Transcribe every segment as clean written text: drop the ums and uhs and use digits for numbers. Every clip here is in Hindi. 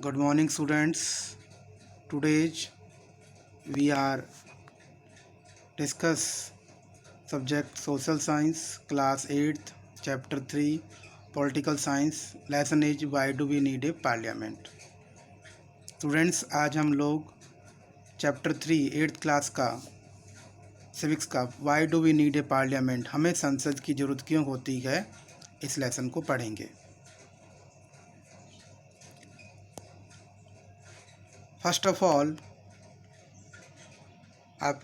Good morning, students. Today we are discuss subject social science, class 8th, chapter 3, political science. Lesson is why do we need a parliament? Students आज हम लोग चैप्टर 3 8th क्लास का सिविक्स का why do we need a parliament, हमें संसद की ज़रूरत क्यों होती है, इस लेसन को पढ़ेंगे। फर्स्ट ऑफ ऑल अब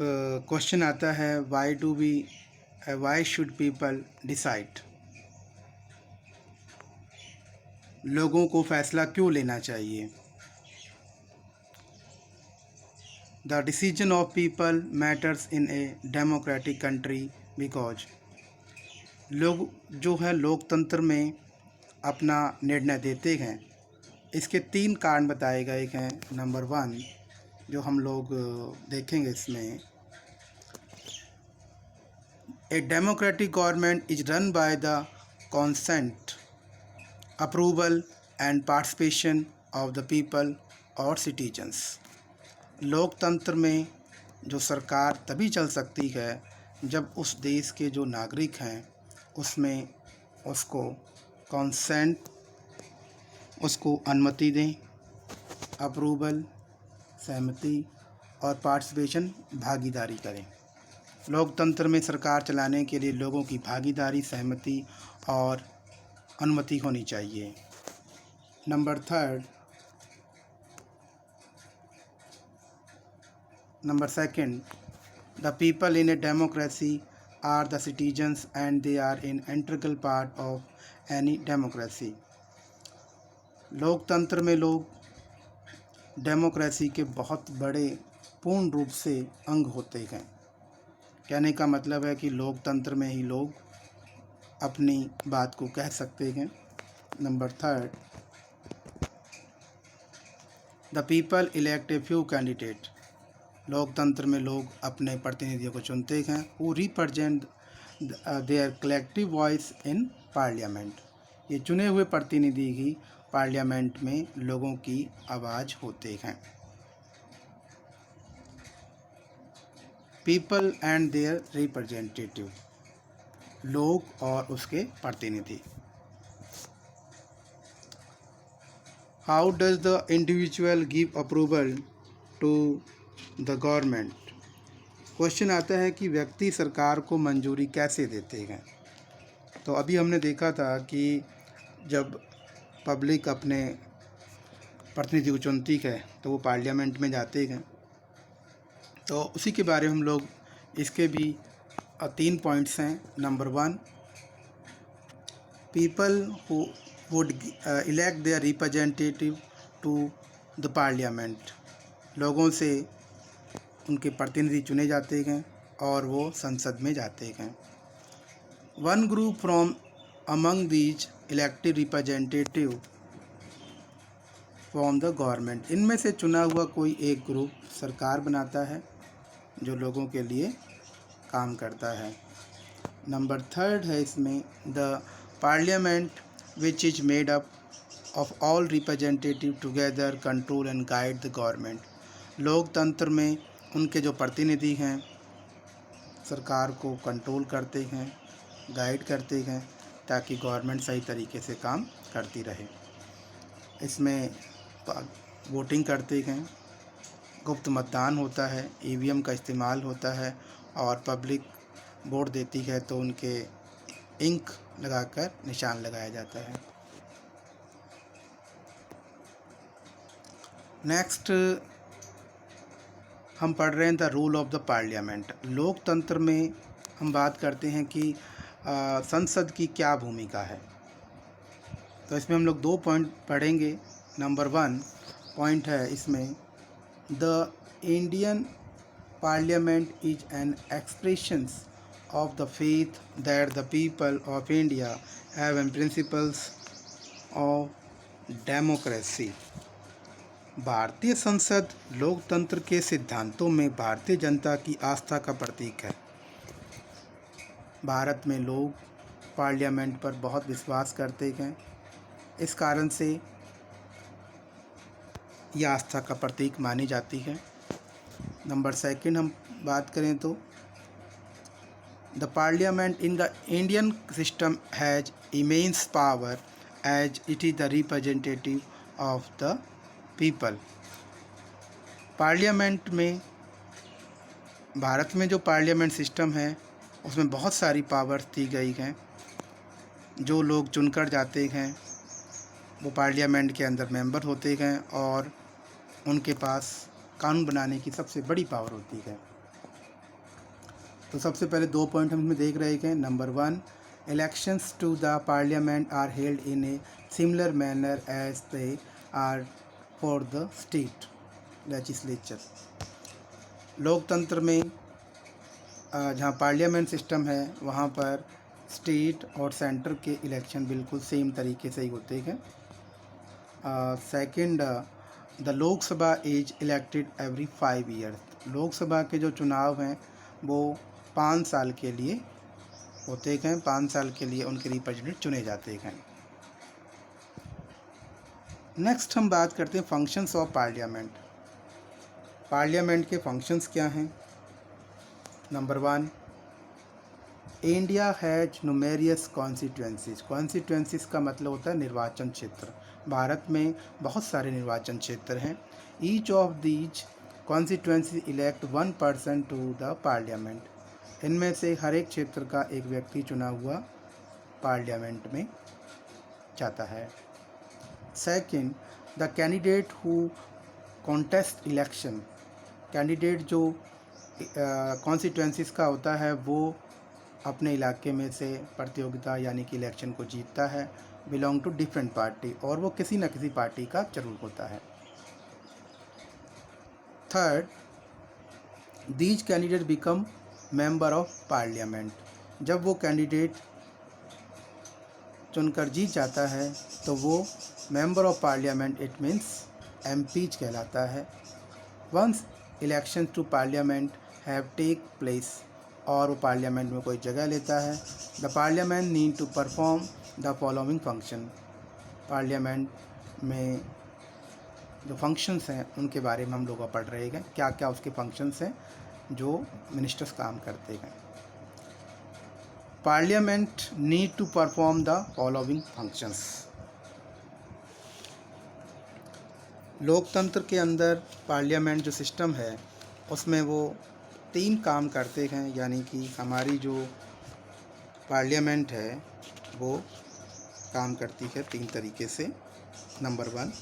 क्वेश्चन आता है वाई शुड पीपल डिसाइड, लोगों को फैसला क्यों लेना चाहिए। The decision of people matters in a democratic country because, लोग जो है लोकतंत्र में अपना निर्णय देते हैं। इसके 3 कारण बताए गए हैं। नंबर 1 जो हम लोग देखेंगे इसमें, a democratic government is run by the consent, approval and participation of the people और सिटीजन्स। लोकतंत्र में जो सरकार तभी चल सकती है जब उस देश के जो नागरिक हैं उसमें उसको कॉन्सेंट, उसको अनुमति दें, अप्रूवल सहमति और पार्टिसिपेशन भागीदारी करें। लोकतंत्र में सरकार चलाने के लिए लोगों की भागीदारी, सहमति और अनुमति होनी चाहिए। Number 2, the people in a democracy are the citizens and they are an integral part of any democracy. लोकतंत्र में लोग डेमोक्रेसी के बहुत बड़े पूर्ण रूप से अंग होते हैं। कहने का मतलब है कि लोकतंत्र में ही लोग अपनी बात को कह सकते हैं। Number 3, the people elect a few candidate. लोकतंत्र में लोग अपने प्रतिनिधियों को चुनते हैं who represent their collective voice in parliament. ये चुने हुए प्रतिनिधि ही पार्लियामेंट में लोगों की आवाज़ होते हैं। पीपल एंड देयर रिप्रेजेंटेटिव, लोग और उसके प्रतिनिधि। How does the individual give approval to the government. Question आता है कि व्यक्ति सरकार को मंजूरी कैसे देते हैं। तो अभी हमने देखा था कि जब पब्लिक अपने प्रतिनिधि को चुनती है तो वो पार्लियामेंट में जाते हैं। तो उसी के बारे में हम लोग इसके भी 3 पॉइंट्स हैं। Number 1, people who would elect their representative to the parliament. लोगों से उनके प्रतिनिधि चुने जाते हैं और वो संसद में जाते हैं। 1 group from among these elected representative from the government. इनमें से चुना हुआ कोई एक ग्रुप सरकार बनाता है जो लोगों के लिए काम करता है। नंबर 3 है इसमें, the parliament which is made up of all representative together control and guide the government. लोकतंत्र में उनके जो प्रतिनिधि हैं सरकार को कंट्रोल करते हैं, गाइड करते हैं ताकि गवर्नमेंट सही तरीके से काम करती रहे। इसमें वोटिंग करते हैं, गुप्त मतदान होता है, ईवीएम का इस्तेमाल होता है और पब्लिक वोट देती है तो उनके इंक लगाकर निशान लगाया जाता है। नेक्स्ट हम पढ़ रहे हैं the rule of the parliament. लोकतंत्र में हम बात करते हैं कि संसद की क्या भूमिका है। तो इसमें हम लोग 2 पॉइंट पढ़ेंगे। नंबर 1 पॉइंट है इसमें, the Indian parliament is an expressions of the faith that the people of India have an principles of democracy. भारतीय संसद लोकतंत्र के सिद्धांतों में भारतीय जनता की आस्था का प्रतीक है। भारत में लोग पार्लियामेंट पर बहुत विश्वास करते हैं। इस कारण से या आस्था का प्रतीक मानी जाती है। नंबर सेकंड हम बात करें तो the parliament in the Indian system has immense power as it is the representative of the people. Parliament में, भारत में जो पार्लियामेंट सिस्टम है उसमें बहुत सारी पावर्स दी गई हैं। जो लोग चुनकर जाते हैं वो पार्लियामेंट के अंदर मेंबर होते हैं और उनके पास कानून बनाने की सबसे बड़ी पावर होती है। तो सबसे पहले 2 पॉइंट हम इसमें देख रहे हैं। Number 1, elections to the parliament are held in a similar manner as they are for the state legislature. लोकतंत्र में जहाँ पार्लियामेंट सिस्टम है वहाँ पर स्टेट और सेंटर के इलेक्शन बिल्कुल सेम तरीके से ही होते हैं। Second, the Lok Sabha is elected every 5 years. Lok Sabha के जो चुनाव हैं वो 5 साल के लिए होते हैं। 5 साल के लिए उनके रिप्रेजेंटेटिव चुने जाते हैं। नेक्स्ट हम बात करते हैं फंक्शंस ऑफ पार्लियामेंट। पार्लियामेंट के फंक्शंस क्या हैं? Number 1, India has numerous constituencies. Constituencies का मतलब होता है निर्वाचन क्षेत्र। भारत में बहुत सारे निर्वाचन क्षेत्र हैं। Each of these constituency elect 1 person to the parliament. इनमें से हर एक क्षेत्र का एक व्यक्ति चुना हुआ पार्लियामेंट में जाता है। Second, the candidate who contest election. Candidate जो कॉन्स्टिट्यूंसीज का होता है वो अपने इलाके में से प्रतियोगिता यानी कि इलेक्शन को जीतता है, बिलोंग टू डिफरेंट पार्टी, और वो किसी न किसी पार्टी का जरूर होता है। Third, these candidate become member of parliament. जब वो कैंडिडेट चुनकर जीत जाता है तो वो member of parliament, it means MPs कहलाता है। Once election to parliament have take place, और वो पार्लियामेंट में कोई जगह लेता है, the parliament need to perform the following function. Parliament में जो फंक्शंस हैं उनके बारे में हम लोग पढ़ रहे हैं, क्या क्या उसके फंक्शंस हैं जो मिनिस्टर्स काम करते हैं। Parliament need to perform the following functions. लोकतंत्र के अंदर पार्लियामेंट जो सिस्टम है उसमें वो 3 काम करते हैं, यानी कि हमारी जो पार्लियामेंट है वो काम करती है 3 तरीके से। Number 1,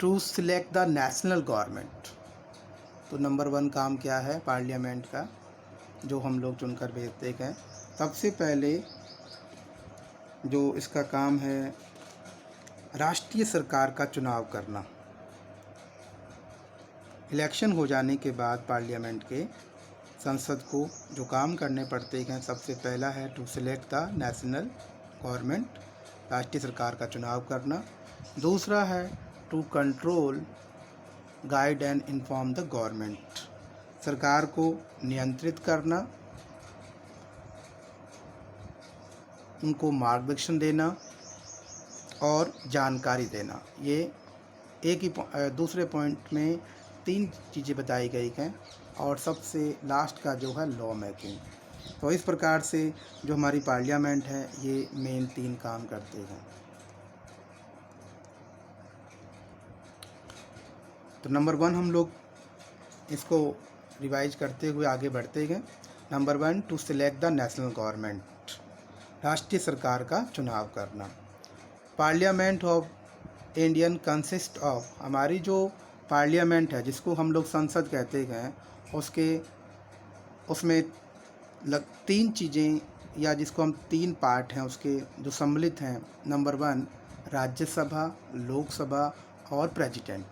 to select the national government. तो नंबर 1 काम क्या है पार्लियामेंट का, जो हम लोग चुनकर भेजते हैं। सबसे पहले जो इसका काम है राष्ट्रीय सरकार का चुनाव करना। इलेक्शन हो जाने के बाद पार्लियामेंट के संसद को जो काम करने पड़ते हैं, सबसे पहला है to select the national government, राष्ट्रीय सरकार का चुनाव करना। दूसरा है to control, guide and inform the government, सरकार को नियंत्रित करना, उनको मार्गदर्शन देना और जानकारी देना। ये एक ही दूसरे पॉइंट में 3 चीज़ें बताई गई हैं, और सबसे लास्ट का जो है लॉ मेकिंग। तो इस प्रकार से जो हमारी पार्लियामेंट है ये मेन 3 काम करते हैं। तो नंबर 1 हम लोग इसको रिवाइज करते हुए आगे बढ़ते हैं। Number 1, to select the national government, राष्ट्रीय सरकार का चुनाव करना। Parliament of Indian consist of, हमारी जो पार्लियामेंट है जिसको हम लोग संसद कहते हैं उसमें 3 चीज़ें, या जिसको हम 3 पार्ट हैं उसके जो सम्मिलित हैं। नंबर 1, राज्यसभा, लोकसभा और प्रेसिडेंट,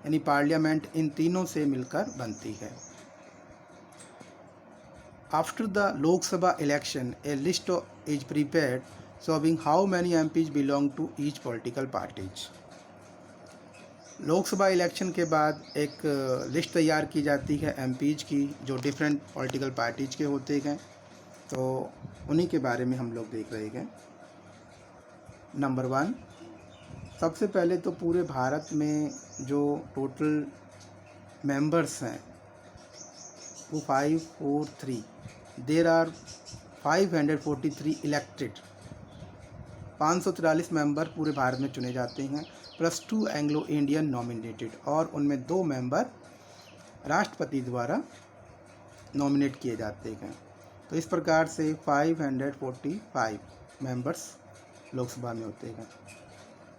यानी पार्लियामेंट इन तीनों से मिलकर बनती है। After the Lok Sabha election a list is prepared showing how many MPs belong to each political parties. Lok Sabha election के बाद एक लिस्ट तैयार की जाती है एमपीज की, जो डिफरेंट पॉलिटिकल पार्टीज के होते हैं। तो उन्हीं के बारे में हम लोग देख रहे हैं। नंबर 1, सबसे पहले तो पूरे भारत में जो टोटल मेंबर्स हैं वो 543, देर आर 543 इलेक्टेड। 543 मेंबर पूरे भारत में चुने जाते हैं, प्लस 2 एंग्लो इंडियन नॉमिनेटेड, और उनमें 2 मेंबर राष्ट्रपति द्वारा नॉमिनेट किए जाते हैं। तो इस प्रकार से 545 मेंबर्स लोकसभा में होते हैं।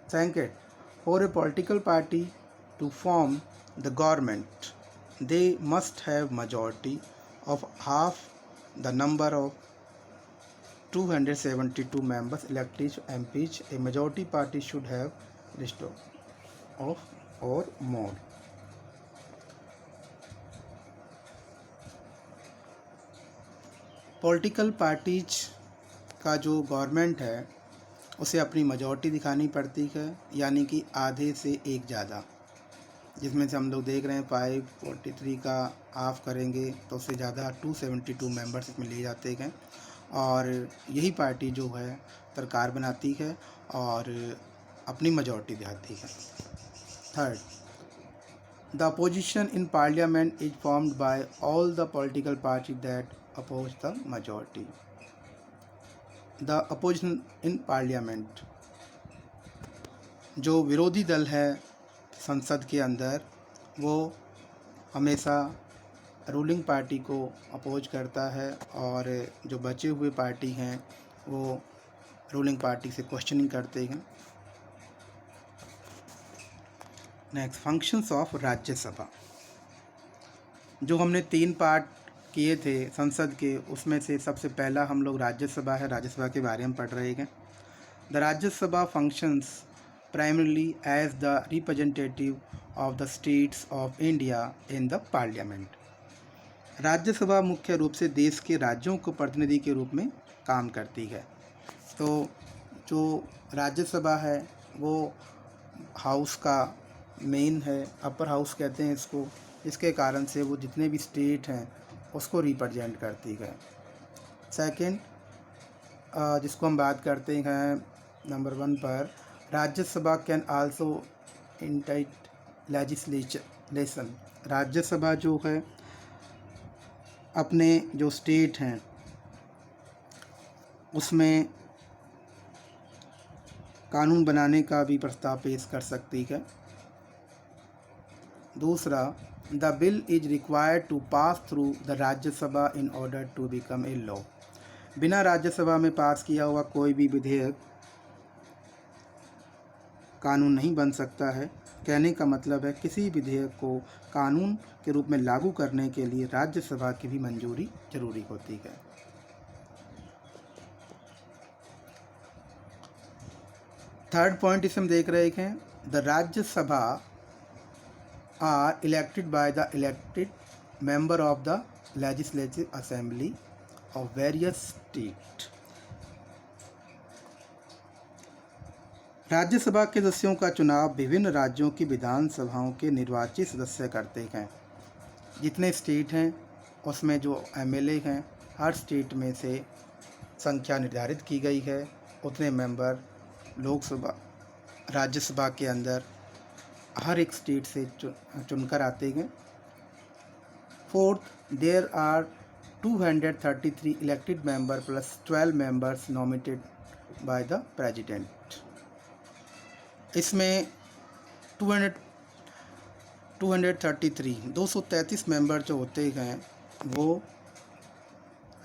Second, for a political party to form the government they must have majority of half the number of 272 members elected MPs. A majority party should have list of or more. Political parties का जो गवर्नमेंट है उसे अपनी मेजॉरिटी दिखानी पड़ती है, यानी कि आधे से एक ज़्यादा, जिसमें से हम लोग देख रहे हैं 543 का हाफ करेंगे तो उससे ज़्यादा 272 मेंबर्स इसमें लिए जाते हैं, और यही पार्टी जो है सरकार बनाती है और अपनी मेजॉरिटी दिखाती है। Third, the opposition in parliament is formed by all the political party that oppose the majority. The opposition in parliament, जो विरोधी दल है संसद के अंदर, वो हमेशा रूलिंग पार्टी को अपोज करता है, और जो बचे हुए पार्टी हैं वो रूलिंग पार्टी से क्वेश्चनिंग करते हैं। Next, functions of Rajya Sabha. जो हमने 3 पार्ट किए थे संसद के, उसमें से सबसे पहला हम लोग राज्यसभा है, राज्यसभा के बारे में पढ़ रहे हैं। The Rajya Sabha functions primarily as the representative of the states of India in the parliament. Rajya Sabha मुख्य रूप से देश के राज्यों को प्रतिनिधि के रूप में काम करती है। तो जो राज्यसभा है वो हाउस का मेन है, अपर हाउस कहते हैं इसको, इसके कारण से वो जितने भी स्टेट हैं उसको रिप्रेजेंट करती है। सेकंड, जिसको हम बात करते हैं नंबर 1 पर, Rajya Sabha can also initiate legislation. Rajya Sabha जो है अपने जो स्टेट हैं उसमें कानून बनाने का भी प्रस्ताव पेश कर सकती है। दूसरा, the bill is required to pass through the Rajya Sabha in order to become a law. बिना राज्यसभा में पास किया हुआ कोई भी विधेयक कानून नहीं बन सकता है। कहने का मतलब है किसी विधेयक को कानून के रूप में लागू करने के लिए राज्यसभा की भी मंजूरी जरूरी होती है। थर्ड पॉइंट इसमें देख रहे हैं, the Rajya Sabha are elected by the elected member of the legislative assembly of various state. Rajya Sabha के सदस्यों का चुनाव विभिन्न राज्यों की विधानसभाओं के निर्वाचित सदस्य करते हैं। जितने स्टेट हैं उसमें जो एमएलए हैं, हर स्टेट में से संख्या निर्धारित की गई है, उतने मेंबर लोकसभा राज्यसभा के अंदर हर एक स्टेट से चुनकर आते हैं। Fourth, there are 233 elected member plus 12 members nominated by the president. इसमें 233 मेंबर जो होते हैं वो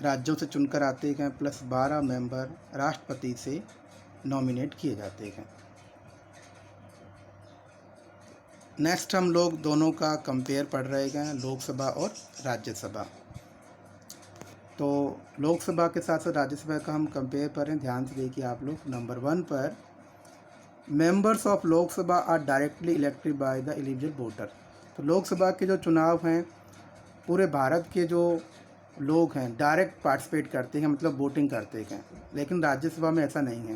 राज्यों से चुनकर आते हैं, प्लस 12 मेंबर राष्ट्रपति से नॉमिनेट किए जाते हैं। नेक्स्ट हम लोग दोनों का कंपेयर पढ़ रहे हैं, लोकसभा और राज्यसभा। तो लोकसभा के साथ साथ राज्यसभा का हम कंपेयर करें, ध्यान से देखिए आप लोग। नंबर 1 पर, members of Lok Sabha are directly elected by the eligible voter. तो लोकसभा के जो चुनाव हैं पूरे भारत के जो लोग हैं डायरेक्ट पार्टिसिपेट करते हैं, मतलब वोटिंग करते हैं। लेकिन राज्यसभा में ऐसा नहीं है।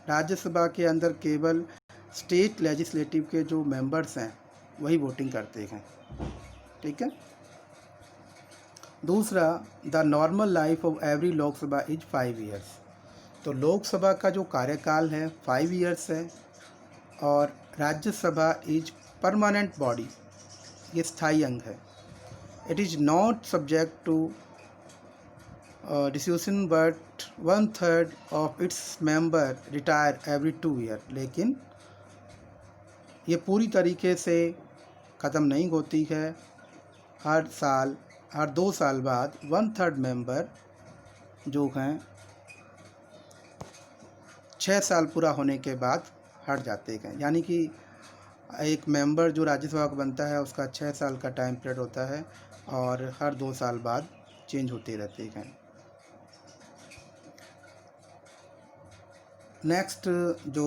राज्यसभा के अंदर केवल स्टेट लेजिस्लेटिव के जो मेंबर्स हैं वही वोटिंग करते हैं, ठीक है। दूसरा, the normal life of every Lok Sabha is 5 years. तो लोकसभा का जो कार्यकाल है 5 ईयर्स है, और राज्यसभा इज परमानेंट बॉडी, ये स्थायी अंग है। It is not subject to dissolution but 1/3 of its member retire every 2 year, लेकिन ये पूरी तरीके से ख़त्म नहीं होती है। हर 2 साल बाद 1/3 मेंबर जो हैं 6 साल पूरा होने के बाद हट जाते हैं। यानी कि एक मेंबर जो राज्यसभा का बनता है उसका 6 साल का टाइम पीरियड होता है और हर 2 साल बाद चेंज होते रहते हैं। नेक्स्ट जो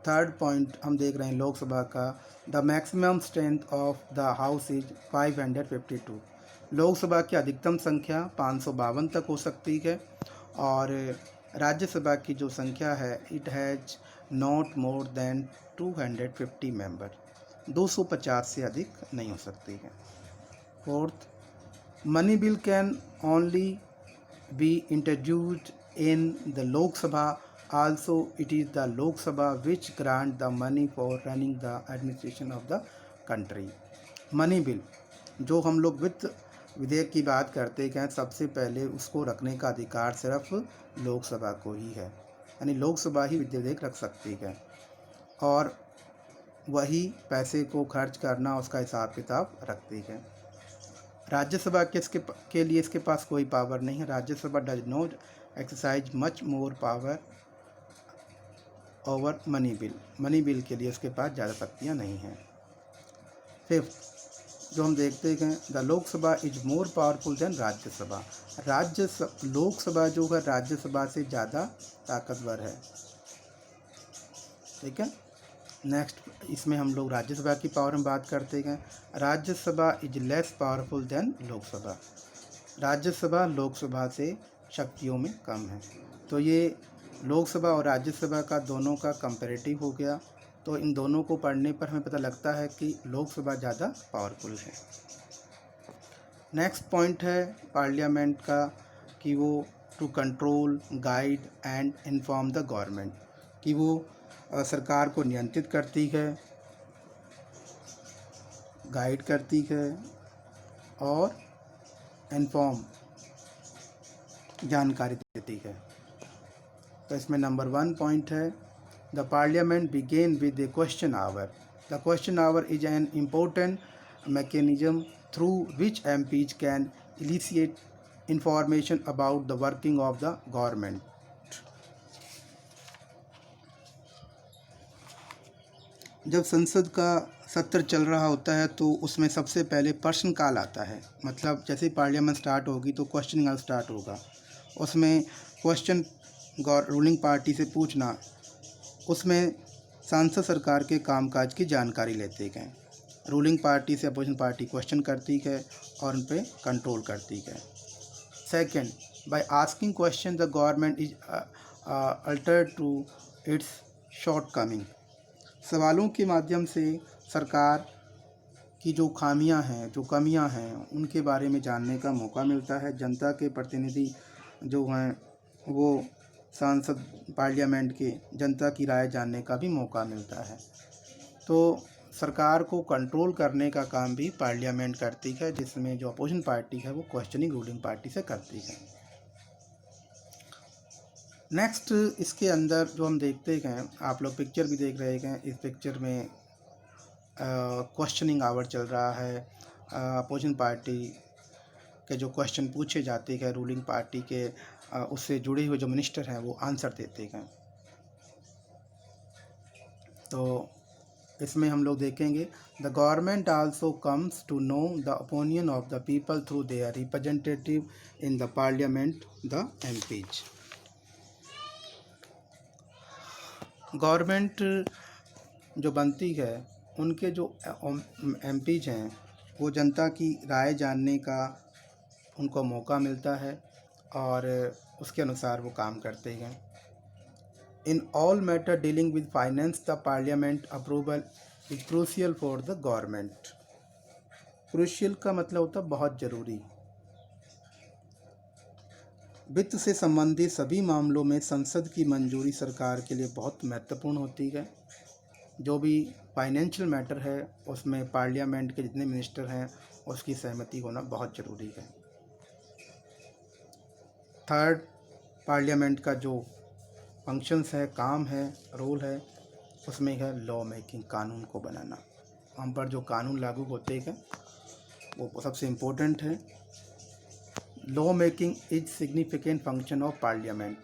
थर्ड पॉइंट हम देख रहे हैं लोकसभा का, the maximum strength of the house is 552। Lok Sabha की अधिकतम संख्या 552 तक हो सकती है और राज्यसभा की जो संख्या है it has not more than 250 member, 250 से अधिक नहीं हो सकती है। Fourth, money bill can only be introduced in the Lok Sabha. Also, it is the Lok Sabha which grant the money for running the administration of the country. Money bill, जो हम लोग वित्त विधेयक की बात करते हैं, सबसे पहले उसको रखने का अधिकार सिर्फ लोकसभा को ही है। यानी लोकसभा ही विधेयक रख सकती है और वही पैसे को खर्च करना, उसका हिसाब किताब रखती है। राज्यसभा के लिए इसके पास कोई पावर नहीं है। Rajya Sabha does not exercise much more power over money bill. Money bill के लिए उसके पास ज़्यादा शक्तियाँ नहीं हैं। फिफ्थ, जो हम देखते हैं, the Lok Sabha is more powerful than Rajya Sabha. Lok Sabha जो है राज्यसभा से ज़्यादा ताकतवर है। ठीक है। नेक्स्ट, इसमें हम लोग राज्यसभा की पावर में बात करते हैं। Rajya Sabha is less powerful than Lok Sabha. Rajya Sabha Lok Sabha से शक्तियों में कम है। तो ये लोकसभा और राज्यसभा का दोनों का कंपैरेटिव हो गया। तो इन दोनों को पढ़ने पर हमें पता लगता है कि लोकसभा ज़्यादा पावरफुल है। नेक्स्ट पॉइंट है पार्लियामेंट का कि वो to control, guide and inform the government, कि वो सरकार को नियंत्रित करती है, गाइड करती है और इन्फॉर्म जानकारी देती है। तो इसमें नंबर 1 पॉइंट है, the parliament began with the question hour. The question hour is an important mechanism through which MPs can elicit information about the working of the government. जब संसद का सत्र चल रहा होता है तो उसमें सबसे पहले प्रश्न काल आता है। मतलब जैसे पार्लियामेंट स्टार्ट होगी तो क्वेश्चनिंग आवर स्टार्ट होगा। उसमें क्वेश्चन रूलिंग पार्टी से पूछना, उसमें सांसद सरकार के कामकाज की जानकारी लेते हैं। रूलिंग पार्टी से अपोजिशन पार्टी क्वेश्चन करती है और उन पर कंट्रोल करती है। Second, by asking question the government is alerted to its shortcoming. सवालों के माध्यम से सरकार की जो खामियां हैं, जो कमियां हैं, उनके बारे में जानने का मौका मिलता है। जनता के प्रतिनिधि जो हैं वो सांसद पार्लियामेंट के जनता की राय जानने का भी मौका मिलता है। तो सरकार को कंट्रोल करने का काम भी पार्लियामेंट करती है, जिसमें जो अपोजिशन पार्टी है वो क्वेश्चनिंग रूलिंग पार्टी से करती है। नेक्स्ट, इसके अंदर जो हम देखते हैं, आप लोग पिक्चर भी देख रहे हैं, इस पिक्चर में क्वेश्चनिंग आवर चल रहा है। अपोजिशन पार्टी के जो क्वेश्चन पूछे जाते हैं, रूलिंग पार्टी के उससे जुड़े हुए जो मिनिस्टर हैं वो आंसर देते हैं। तो इसमें हम लोग देखेंगे, the government also comes to know the opinion of the people through their representative in the parliament, the MPs. Government जो बनती है उनके जो एमपीज हैं वो जनता की राय जानने का उनको मौका मिलता है और उसके अनुसार वो काम करते हैं। In all matter dealing with finance the parliament approval is crucial for the government. Crucial का मतलब होता है बहुत ज़रूरी। वित्त से संबंधित सभी मामलों में संसद की मंजूरी सरकार के लिए बहुत महत्वपूर्ण होती है। जो भी फाइनेंशियल मैटर है उसमें पार्लियामेंट के जितने मिनिस्टर हैं उसकी सहमति होना बहुत ज़रूरी है। थर्ड, पार्लियामेंट का जो फंक्शंस है, काम है, रोल है, उसमें है लॉ मेकिंग, कानून को बनाना। हम पर जो कानून लागू होते हैं वो सबसे इम्पोर्टेंट है। Law making is significant function of parliament.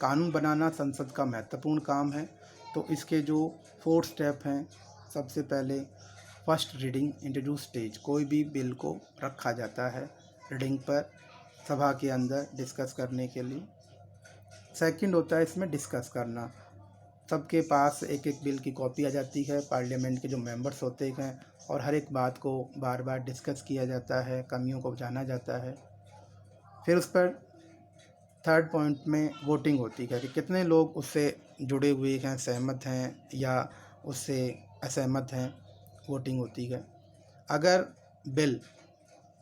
कानून बनाना संसद का महत्वपूर्ण काम है। तो इसके जो 4 स्टेप हैं, सबसे पहले फर्स्ट रीडिंग, इंट्रोड्यूस स्टेज, कोई भी बिल को रखा जाता है रीडिंग पर सभा के अंदर डिस्कस करने के लिए। सेकंड होता है इसमें डिस्कस करना, सबके पास एक एक बिल की कॉपी आ जाती है, पार्लियामेंट के जो मेंबर्स होते हैं, और हर एक बात को बार बार डिस्कस किया जाता है, कमियों को जाना जाता है। फिर उस पर थर्ड पॉइंट में वोटिंग होती है कि कितने लोग उससे जुड़े हुए हैं, सहमत हैं या उससे असहमत हैं, वोटिंग होती है। अगर बिल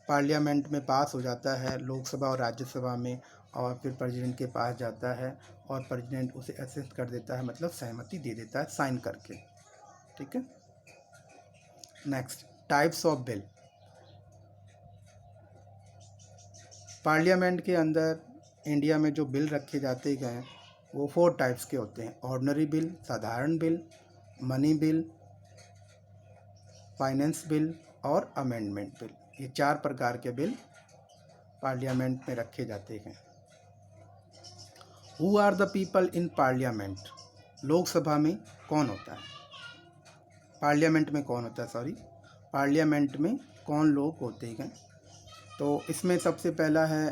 पार्लियामेंट में पास हो जाता है, लोकसभा और राज्यसभा में, और फिर प्रेसिडेंट के पास जाता है और प्रेसिडेंट उसे एक्सेप्ट कर देता है, मतलब सहमति दे देता है साइन करके। ठीक है। Next, types of bill. Parliament के अंदर इंडिया में जो बिल रखे जाते हैं वो 4 टाइप्स के होते हैं। ऑर्डिनरी बिल, साधारण bill, money bill, finance bill और अमेंडमेंट बिल। ये 4 प्रकार के बिल पार्लियामेंट में रखे जाते हैं। Who are the people in parliament. Lok Sabha में कौन होता है, पार्लियामेंट में कौन होता है, पार्लियामेंट में कौन लोग होते हैं। तो इसमें सबसे पहला है,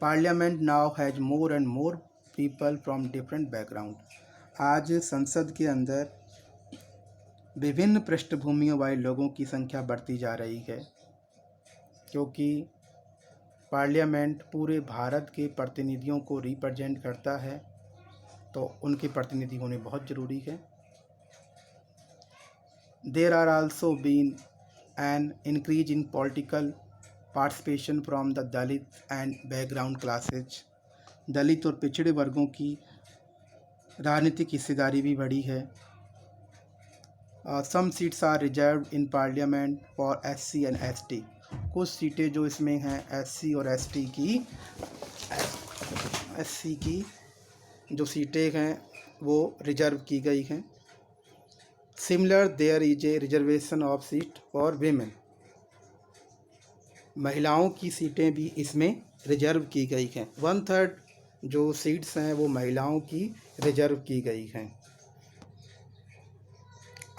parliament now has more and more people from different background. आज संसद के अंदर विभिन्न पृष्ठभूमियों वाले लोगों की संख्या बढ़ती जा रही है, क्योंकि पार्लियामेंट पूरे भारत के प्रतिनिधियों को रिप्रेजेंट करता है, तो उनके प्रतिनिधि होने बहुत ज़रूरी है। There are also been an increase in political participation from the Dalit and background classes. Dalit और पिछड़े वर्गों की राजनीतिक हिस्सेदारी भी बढ़ी है। Some seats are reserved in parliament for SC and ST। कुछ सीटें जो इसमें हैं SC और SC की जो सीटें हैं वो रिजर्व की गई हैं। Similar there is a reservation of seat for women. महिलाओं की सीटें भी इसमें रिजर्व की गई हैं। 1/3 जो सीट्स हैं वो महिलाओं की रिजर्व की गई हैं।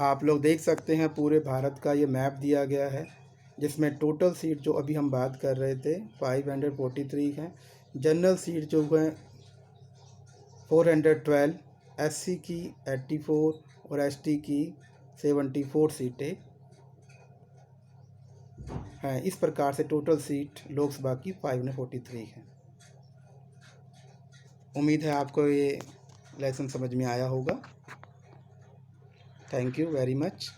आप लोग देख सकते हैं पूरे भारत का ये मैप दिया गया है, जिसमें टोटल सीट जो अभी हम बात कर रहे थे 543 हैं। जनरल सीट जो है 412, SC की 84 और ST की 74 सीटें हैं। इस प्रकार से टोटल सीट लोकसभा की 543 है। उम्मीद है आपको ये लेसन समझ में आया होगा। Thank you very much.